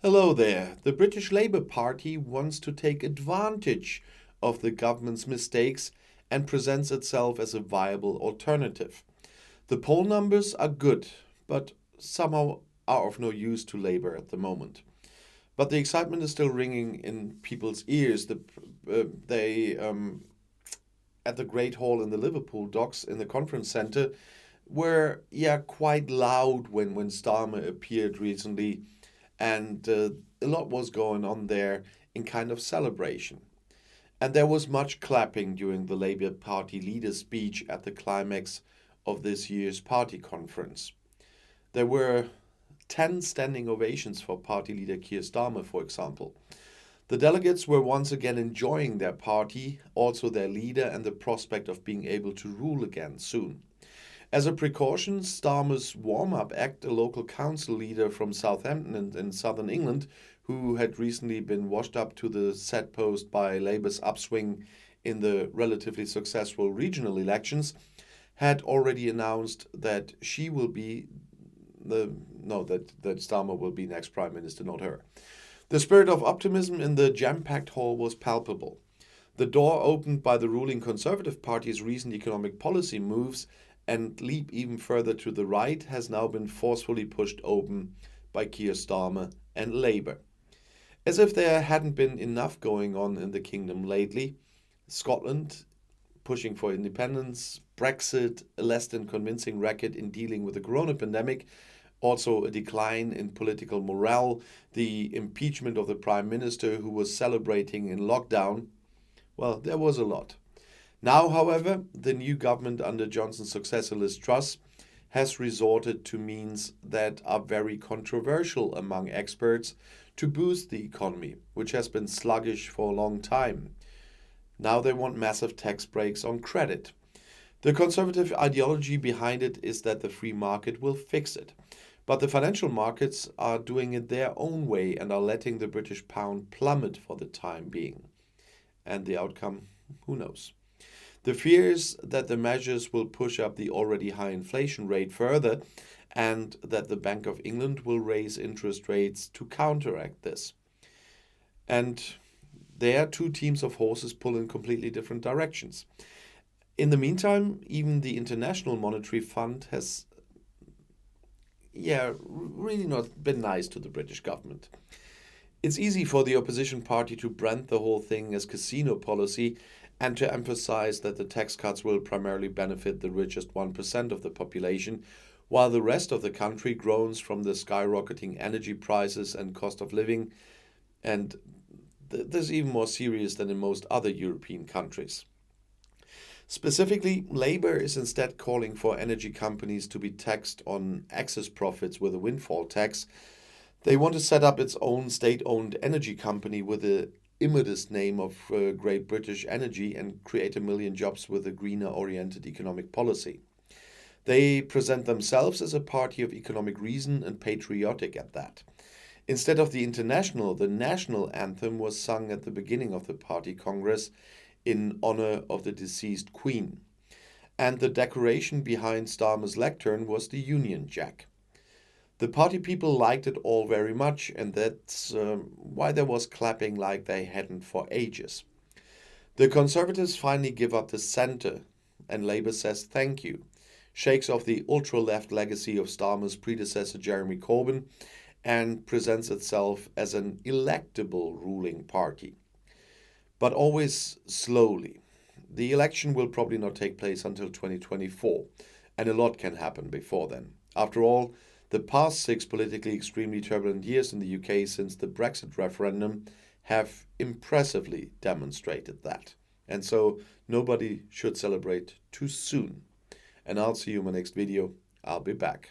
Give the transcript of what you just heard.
Hello there. The British Labour Party wants to take advantage of the government's mistakes and presents itself as a viable alternative. The poll numbers are good, but somehow are of no use to Labour at the moment. But the excitement is still ringing in people's ears. They at the Great Hall in the Liverpool Docks in the conference centre were quite loud when Starmer appeared recently, and a lot was going on there in kind of celebration. And there was much clapping during the Labour Party leader's speech at the climax of this year's party conference. There were 10 standing ovations for party leader Keir Starmer, for example. The delegates were once again enjoying their party, also their leader, and the prospect of being able to rule again soon. As a precaution, Starmer's warm-up act, a local council leader from Southampton in southern England, who had recently been washed up to the set post by Labour's upswing in the relatively successful regional elections, had already announced that that Starmer will be next Prime Minister, not her. The spirit of optimism in the jam-packed hall was palpable. The door opened by the ruling Conservative Party's recent economic policy moves and leap even further to the right has now been forcefully pushed open by Keir Starmer and Labour. As if there hadn't been enough going on in the kingdom lately, Scotland pushing for independence, Brexit, a less than convincing record in dealing with the corona pandemic, also a decline in political morale, the impeachment of the Prime Minister who was celebrating in lockdown. Well, there was a lot. Now, however, the new government under Johnson's successor Liz Truss has resorted to means that are very controversial among experts to boost the economy, which has been sluggish for a long time. Now they want massive tax breaks on credit. The conservative ideology behind it is that the free market will fix it. But the financial markets are doing it their own way and are letting the British pound plummet for the time being. And the outcome, who knows? The fear is that the measures will push up the already high inflation rate further and that the Bank of England will raise interest rates to counteract this. And there, two teams of horses pull in completely different directions. In the meantime, even the International Monetary Fund has really not been nice to the British government. It's easy for the opposition party to brand the whole thing as casino policy and to emphasize that the tax cuts will primarily benefit the richest 1% of the population, while the rest of the country groans from the skyrocketing energy prices and cost of living, and this is even more serious than in most other European countries. Specifically, Labour is instead calling for energy companies to be taxed on excess profits with a windfall tax. They want to set up its own state-owned energy company with the immodest name of Great British Energy and create 1 million jobs with a greener-oriented economic policy. They present themselves as a party of economic reason and patriotic at that. Instead of the International, the national anthem was sung at the beginning of the party congress in honor of the deceased Queen. And the decoration behind Starmer's lectern was the Union Jack. The party people liked it all very much, and that's why there was clapping like they hadn't for ages. The Conservatives finally give up the centre, and Labour says thank you, shakes off the ultra-left legacy of Starmer's predecessor Jeremy Corbyn, and presents itself as an electable ruling party. But always slowly. The election will probably not take place until 2024, and a lot can happen before then. After all, the past 6 politically extremely turbulent years in the UK since the Brexit referendum have impressively demonstrated that. And so nobody should celebrate too soon. And I'll see you in my next video. I'll be back.